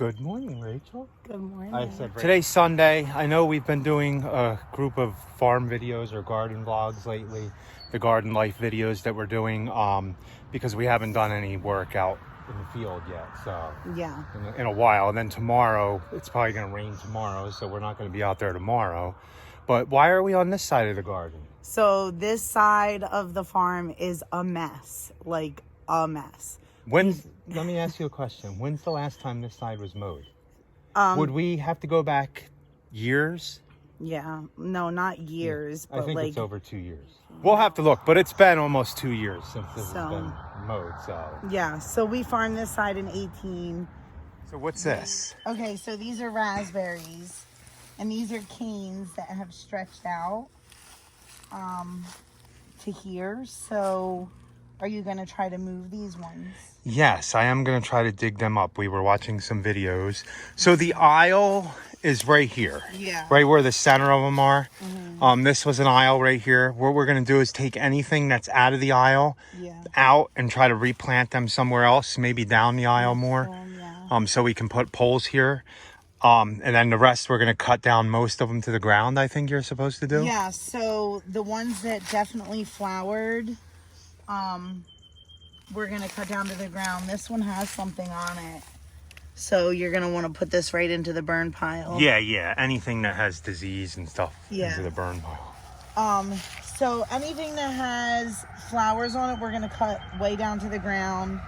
Good morning, Rachel. Good morning. Today's Sunday. I know we've been doing a group of farm videos or garden vlogs lately, the garden life videos that we're doing, because we haven't done any work out in the field yet. So Yeah. in a while, and then tomorrow it's probably going to rain tomorrow, so we're not going to be out there tomorrow. But why are we on this side of the garden? So this side of the farm is a mess, like a mess. Let me ask you a question. When's the last time this side was mowed? Would we have to go back years? Yeah, no, not years, I but think like it's over 2 years. We'll have to look, but it's been almost 2 years since this has been mowed. So yeah. So we farmed this side in 18. So what's this? Okay, so these are raspberries, and these are canes that have stretched out to here. So are you going to try to move these ones? Yes, I am going to try to dig them up. We were watching some videos. So the aisle is right here. Yeah. Right where the center of them are. Mm-hmm. This was an aisle right here. What we're going to do is take anything that's out of the aisle out and try to replant them somewhere else, maybe down the aisle more. So we can put poles here. And then the rest, we're going to cut down most of them to the ground, I think you're supposed to do. Yeah, so the ones that definitely flowered, we're going to cut down to the ground. This one has something on it. So you're going to want to put this right into the burn pile. Yeah. Anything that has disease and stuff into the burn pile. So anything that has flowers on it, we're going to cut way down to the ground.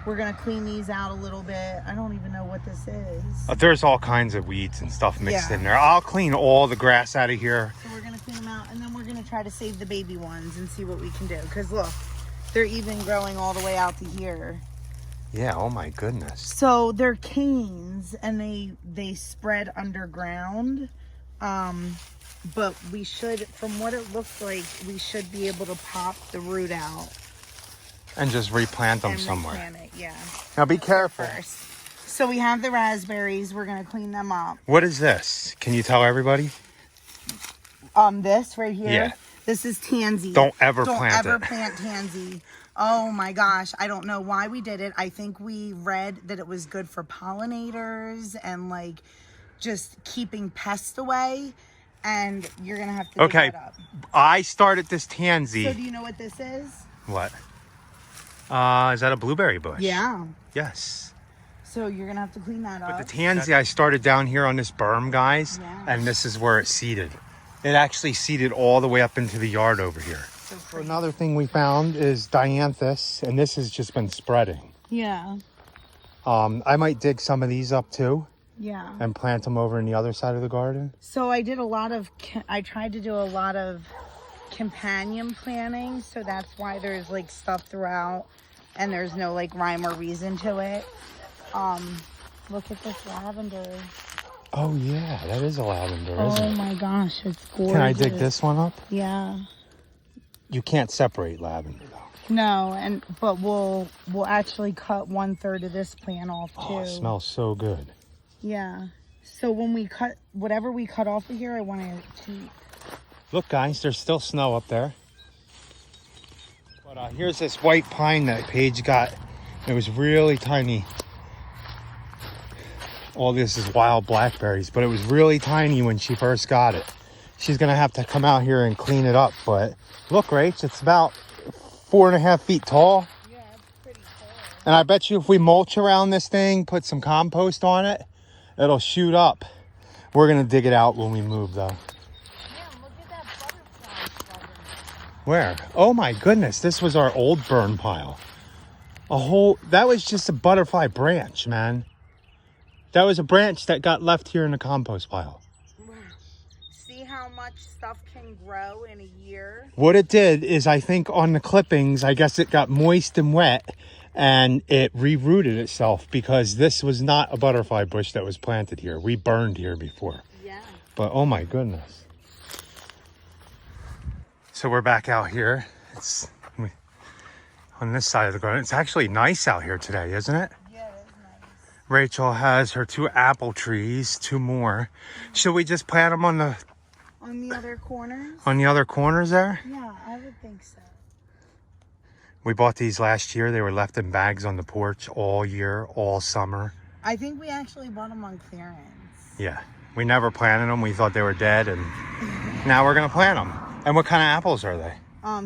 We're going to clean these out a little bit. I don't even know what this is. There's all kinds of weeds and stuff mixed in there. I'll clean all the grass out of here. So we're going to clean them out, and then we're going to try to save the baby ones and see what we can do. Because look, they're even growing all the way out to here. Yeah, oh my goodness. So they're canes, and they spread underground. But we should, from what it looks like, we should be able to pop the root out. And just replant them somewhere. Replant it, yeah. Now be careful. First. So we have the raspberries. We're going to clean them up. What is this? Can you tell everybody? This right here? Yeah. This is tansy. Don't ever plant it. Don't ever plant tansy. Oh my gosh. I don't know why we did it. I think we read that it was good for pollinators and like just keeping pests away. And you're going to have to dig that up. I started this tansy. So do you know what this is? What? Is that a blueberry bush? Yeah. Yes. So you're going to have to clean that up. But the tansy, I started down here on this berm, guys. Yeah. And this is where it seeded. It actually seeded all the way up into the yard over here. So another thing we found is dianthus, and this has just been spreading. Yeah. I might dig some of these up too. Yeah. And plant them over in the other side of the garden. So I tried to do a lot of companion planting, so that's why there's like stuff throughout and there's no like rhyme or reason to it. Look at this lavender. Oh yeah, that is a lavender, isn't it? Oh my gosh, it's gorgeous. Can I dig this one up? Yeah. You can't separate lavender though. No, but we'll actually cut 1/3 of this plant off too. Oh, it smells so good. Yeah. So when we cut whatever we cut off of here, I want to keep. Look guys, there's still snow up there. But here's this white pine that Paige got. It was really tiny. All this is wild blackberries, but it was really tiny when she first got it. She's gonna have to come out here and clean it up. But look, Rach, it's about 4.5 feet tall. Yeah, it's pretty tall. And I bet you if we mulch around this thing, put some compost on it, it'll shoot up. We're gonna dig it out when we move though. Where? Oh my goodness, this was our old burn pile. That was just a butterfly branch, man. That was a branch that got left here in the compost pile. See how much stuff can grow in a year? What it did is, I think on the clippings, I guess it got moist and wet and it re-rooted itself, because this was not a butterfly bush that was planted here. We burned here before. Yeah. But oh my goodness. So we're back out here. It's on this side of the garden. It's actually nice out here today, isn't it? Yeah, it is nice. Rachel has her 2 apple trees, 2 more. Should we just plant them on the other corners? On the other corners there? Yeah, I would think so. We bought these last year. They were left in bags on the porch all year, all summer. I think we actually bought them on clearance. Yeah. We never planted them. We thought they were dead, and now we're going to plant them. And what kind of apples are they?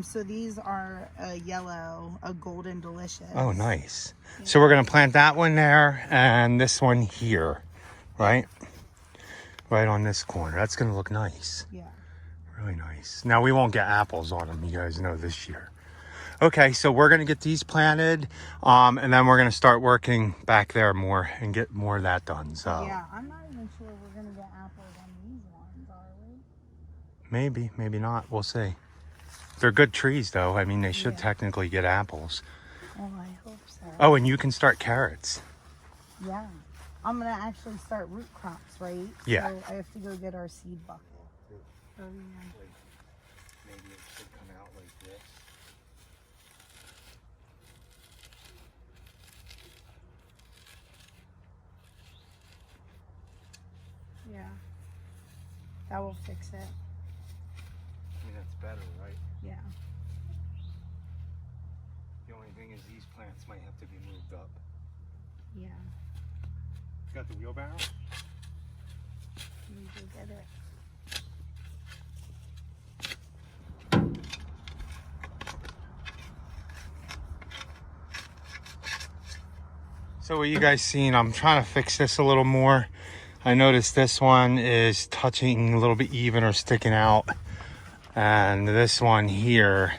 So these are a yellow, a golden delicious. Oh, nice. Yeah. So we're going to plant that one there and this one here, right? Right on this corner. That's going to look nice. Yeah. Really nice. Now, we won't get apples on them, you guys know, this year. Okay, so we're going to get these planted, and then we're going to start working back there more and get more of that done. So yeah, I'm not even sure we're going to get apples on these ones, are we? Maybe, maybe not. We'll see. They're good trees, though. I mean, they should technically get apples. Oh, I hope so. Oh, and you can start carrots. Yeah. I'm going to actually start root crops, right? Yeah. So I have to go get our seed bucket. Oh, yeah. Maybe it should come out like this. Yeah. That will fix it. I mean, that's better, right? Yeah. The only thing is these plants might have to be moved up. Yeah. You got the wheelbarrow? Let me go get it. So what you guys seen, I'm trying to fix this a little more. I noticed this one is touching a little bit even or sticking out. And this one here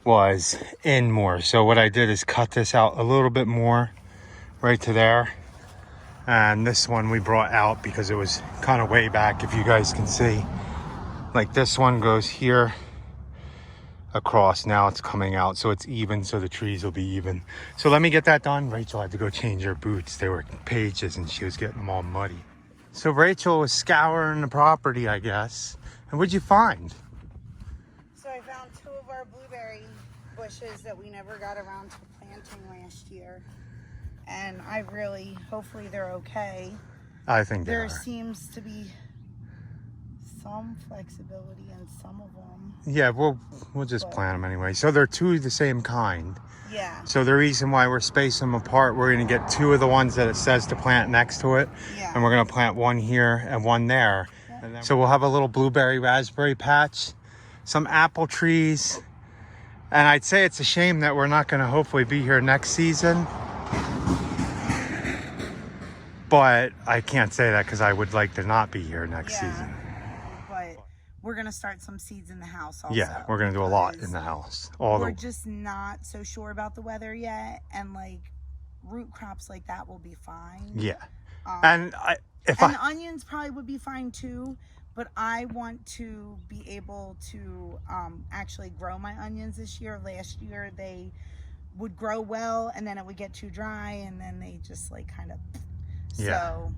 was in more. So what I did is cut this out a little bit more right to there. And this one we brought out because it was kind of way back, if you guys can see. Like this one goes here across. Now it's coming out, so it's even, so the trees will be even. So let me get that done. Rachel had to go change her boots. They were pages and she was getting them all muddy. So Rachel was scouring the property, I guess. And what'd you find? So I found 2 of our blueberry bushes that we never got around to planting last year. And I really, hopefully they're okay. I think there seems to be some flexibility in some of them. Yeah, we'll just plant them anyway. So they're 2 of the same kind. Yeah. So the reason why we're spacing them apart, we're going to get 2 of the ones that it says to plant next to it. Yeah. And we're going to plant one here and one there. Yeah. And then so we'll have a little blueberry raspberry patch, some apple trees. And I'd say it's a shame that we're not going to hopefully be here next season. But I can't say that because I would like to not be here next season. But we're going to start some seeds in the house also. Yeah, we're going to do a lot in the house. We're just not so sure about the weather yet. And like root crops like that will be fine. Yeah. And onions probably would be fine too. But I want to be able to actually grow my onions this year. Last year they would grow well and then it would get too dry and then they just like kind of... Yeah.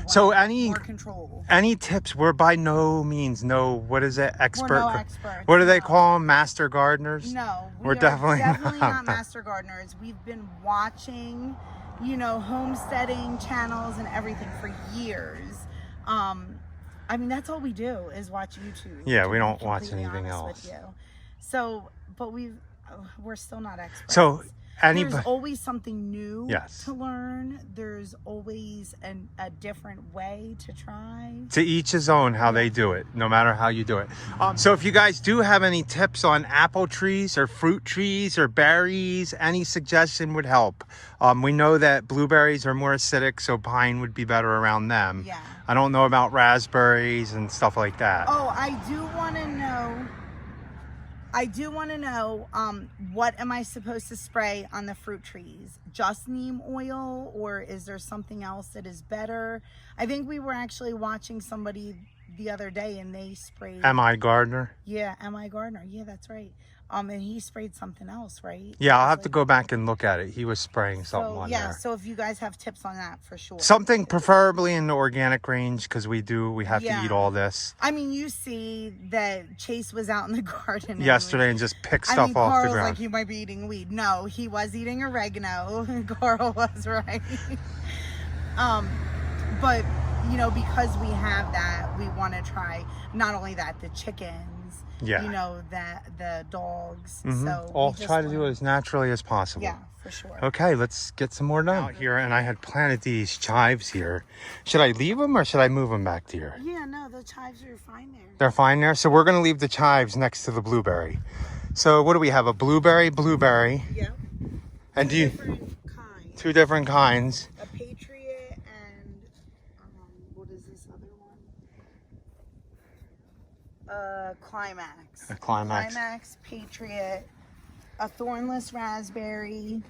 So I want more control. Any tips? We're by no means what is it? Expert. We're no experts. What do they call them? Master gardeners? No, we're definitely not master gardeners. We've been watching, homesteading channels and everything for years. I mean, that's all we do is watch YouTube. Yeah, we don't watch anything else. So, but we're still not experts. So. There's always something new to learn. There's always a different way to try. To each his own how they do it, no matter how you do it. So if you guys do have any tips on apple trees or fruit trees or berries, any suggestion would help. We know that blueberries are more acidic, so pine would be better around them. Yeah. I don't know about raspberries and stuff like that. Oh, I do want to know, what am I supposed to spray on the fruit trees? Just neem oil, or is there something else that is better? I think we were actually watching somebody the other day and they sprayed... M.I. Gardner? Yeah, M.I. Gardner. Yeah, that's right. And he sprayed something else, right? Yeah, I'll have to go back and look at it. He was spraying something on there. Yeah, so if you guys have tips on that, for sure. Something preferably in the organic range, because we have to eat all this. I mean, you see that Chase was out in the garden yesterday and just picked stuff off Carl's the ground. Like, he might be eating weed. No, he was eating oregano. Carl was right. But, because we have that, we want to try not only that, the chickens. you know, that the dogs. So I'll try to do it as naturally as possible. Yeah, for sure. Okay, let's get some more done. Out here, and I had planted these chives here. Should I leave them or should I move them back to here? Yeah, no, the chives are fine there. They're fine there. So we're going to leave the chives next to the blueberry. So what do we have? A blueberry. Yep. And Two different kinds. Two different kinds. A Patriot and what is this other one? Climax. A Climax. Climax, Patriot, a thornless raspberry,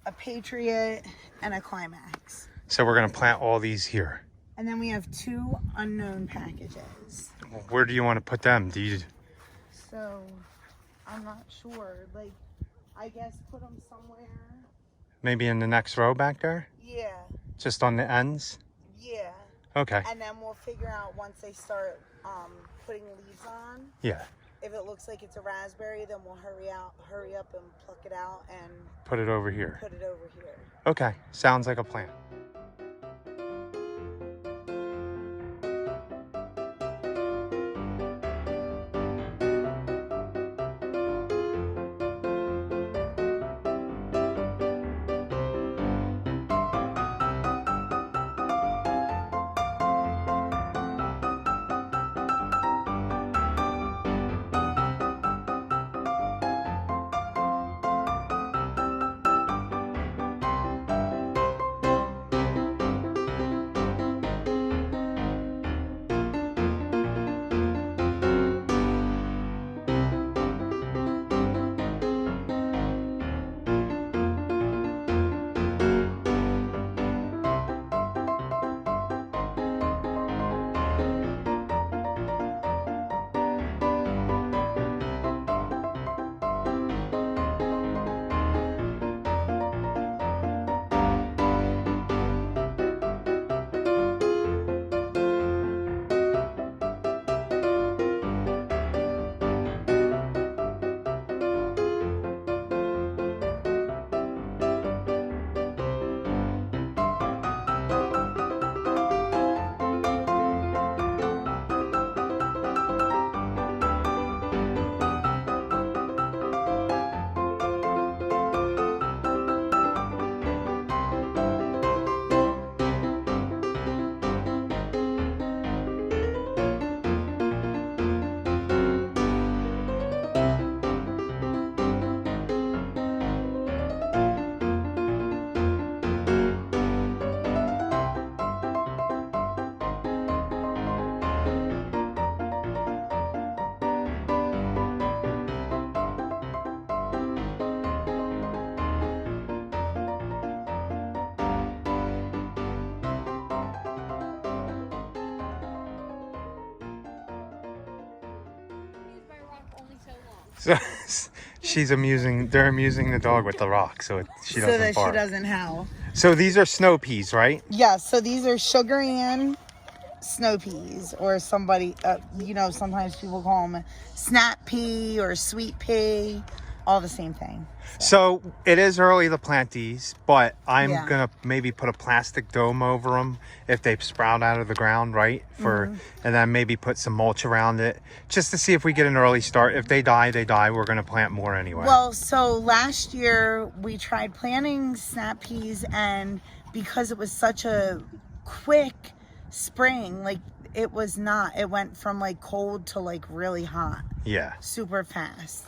a Patriot, and a Climax. So we're going to plant all these here. And then we have 2 unknown packages. Where do you want to put them? So, I'm not sure. Like, I guess put them somewhere. Maybe in the next row back there? Yeah. Just on the ends? Yeah. Okay. And then we'll figure out once they start putting leaves on. Yeah. If it looks like it's a raspberry, then we'll hurry up and pluck it out and put it over here. Put it over here. Okay. Sounds like a plan. So they're amusing the dog with the rock so she doesn't that bark. She doesn't howl. So these are snow peas, right? Yeah, so these are sugar and snow peas, or somebody, sometimes people call them snap pea or sweet pea, all the same thing. So it is early to plant these, but I'm gonna maybe put a plastic dome over them if they sprout out of the ground, right? And then maybe put some mulch around it just to see if we get an early start. If they die, they die. We're gonna plant more anyway. Well, so last year we tried planting snap peas, and because it was such a quick spring, like it went from like cold to like really hot. Yeah. Super fast.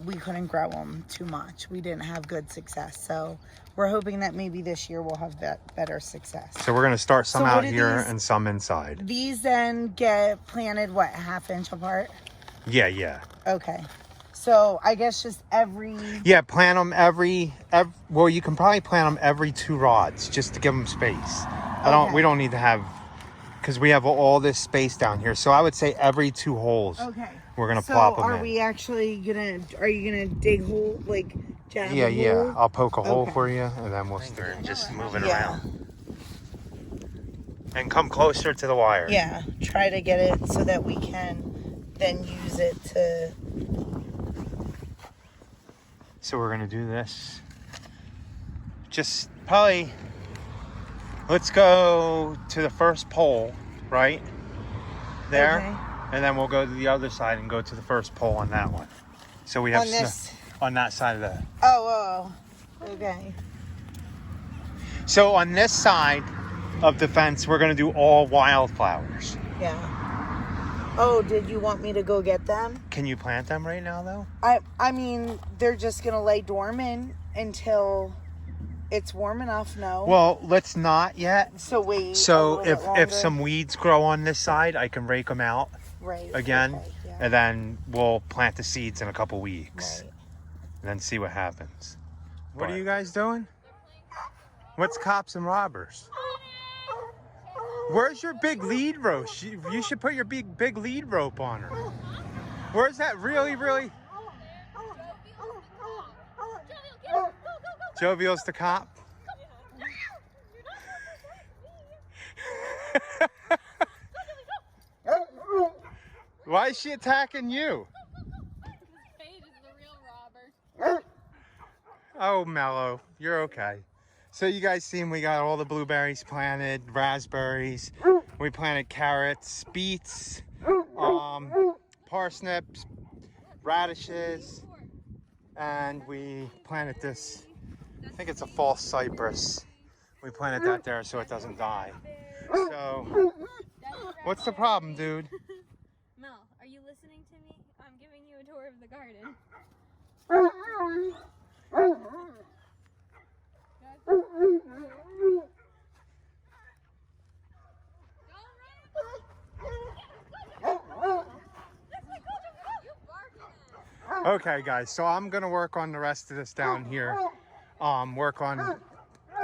We couldn't grow them too much. We didn't have good success. So we're hoping that maybe this year we'll have that better success. So we're going to start some out here and some inside. These then get planted, what, a ½ inch apart? Yeah. Okay. So I guess just every... Yeah, plant them every well, you can probably plant them every 2 rods just to give them space. We don't need to have, because we have all this space down here. So I would say every 2 holes. Okay. We're gonna plop them in. Are we actually are you gonna dig hole, like jab a hole? Yeah. I'll poke a hole for you, and then we'll start just moving around. And come closer to the wire. Yeah, try to get it so that we can then use it to... So we're gonna do this. Just probably, let's go to the first pole, right? There. Okay. And then we'll go to the other side and go to the first pole on that one. So we have On this? On that side of the... Oh, okay. So on this side of the fence, we're going to do all wildflowers. Yeah. Oh, did you want me to go get them? Can you plant them right now, though? I mean, they're just going to lay dormant until it's warm enough, no? Well, let's not yet. So wait. So if some weeds grow on this side, I can rake them out again. Okay, yeah. And then we'll plant the seeds in a couple weeks. Right. And then see what happens. What are you guys doing? What's cops and robbers? Where's your big lead rope? You should put your big lead rope on her. Where's that really? Jovial's the cop. Why is she attacking you? Paige is the real robber. Oh, Mello, you're okay. So you guys seen we got all the blueberries planted, raspberries. We planted carrots, beets, parsnips, radishes, and we planted this. I think it's a false cypress. We planted that there so it doesn't die. So, what's the problem, dude? Mel, are you listening to me? I'm giving you a tour of the garden. Okay, guys, so I'm gonna work on the rest of this down here. Work on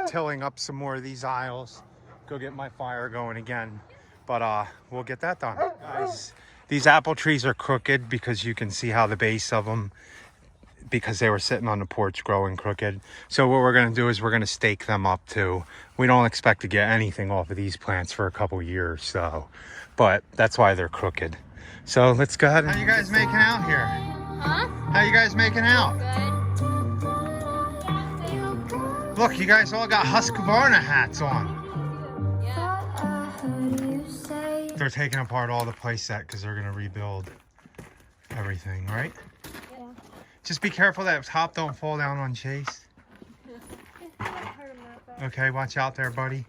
tilling up some more of these aisles. Go get my fire going again. But we'll get that done. Guys, these apple trees are crooked because you can see how the base of them, because they were sitting on the porch growing crooked. So what we're gonna do is we're gonna stake them up too. We don't expect to get anything off of these plants for a couple years, so, but that's why they're crooked. So let's go ahead. How you guys making out here? Huh? How you guys making out? Good. Look, you guys all got Husqvarna hats on. They're taking apart all the playset because they're gonna rebuild everything, right? Yeah. Just be careful that top don't fall down on Chase. Okay, watch out there, buddy.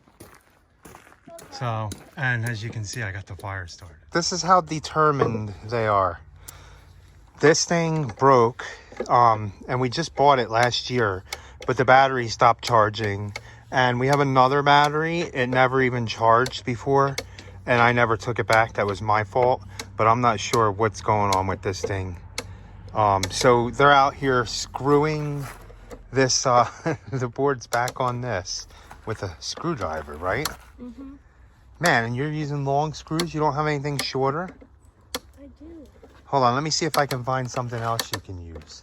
So, and as you can see, I got the fire started. This is how determined they are. This thing broke, and we just bought it last year, but the battery stopped charging. And we have another battery. It never even charged before, and I never took it back. That was my fault, but I'm not sure what's going on with this thing. So they're out here screwing this, the boards back on this with a screwdriver, right? Mm-hmm. Man, and you're using long screws? You don't have anything shorter? I do. Hold on, let me see if I can find something else you can use.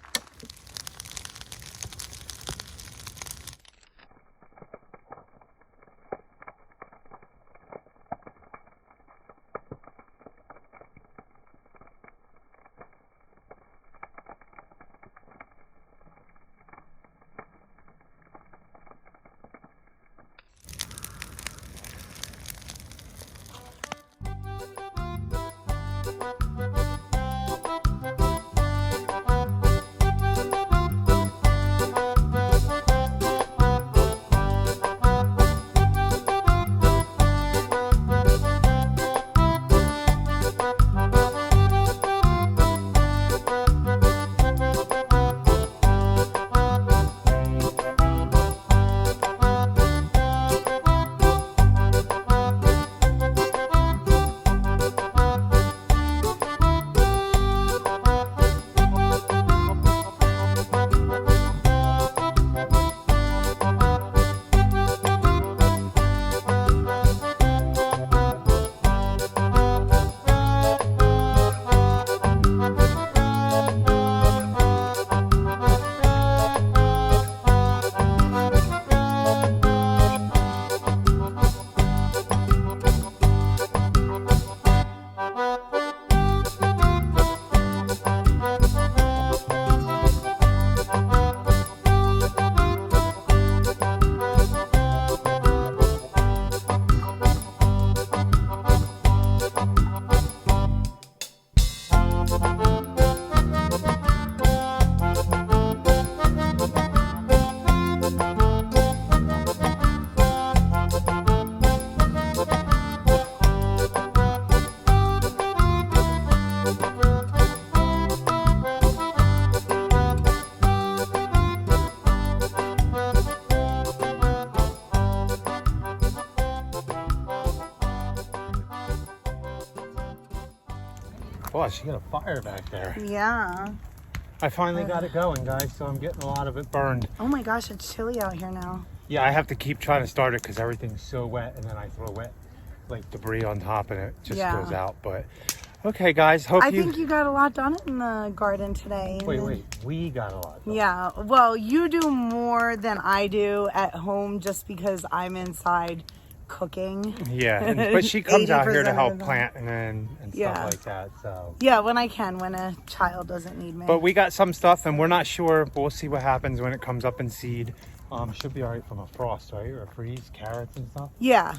Boy, she got a fire back there. Yeah. I finally got it going, guys, so I'm getting a lot of it burned. Oh my gosh, it's chilly out here now. Yeah, I have to keep trying to start it because everything's so wet, and then I throw wet like debris on top and it just goes out. But okay, guys, I think you got a lot done in the garden today. Wait, we got a lot done. Yeah, well, you do more than I do at home just because I'm inside cooking. Yeah, but she comes out here to help plant and stuff like that. So yeah, when I can, when a child doesn't need me. But we got some stuff, and we're not sure. But we'll see what happens when it comes up in seed. Should be all right from a frost, right, or a freeze, carrots and stuff. Yeah.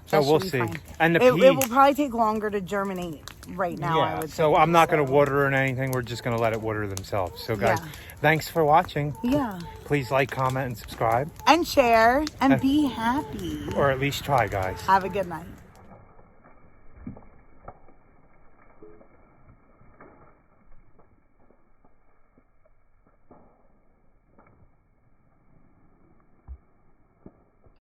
So we'll see. Fine. And it will probably take longer to germinate right now. Yeah. I would so think, I'm not going to water or anything. We're just going to let it water themselves. So guys, thanks for watching. Yeah. Please like, comment, and subscribe. And share and be happy. Or at least try, guys. Have a good night.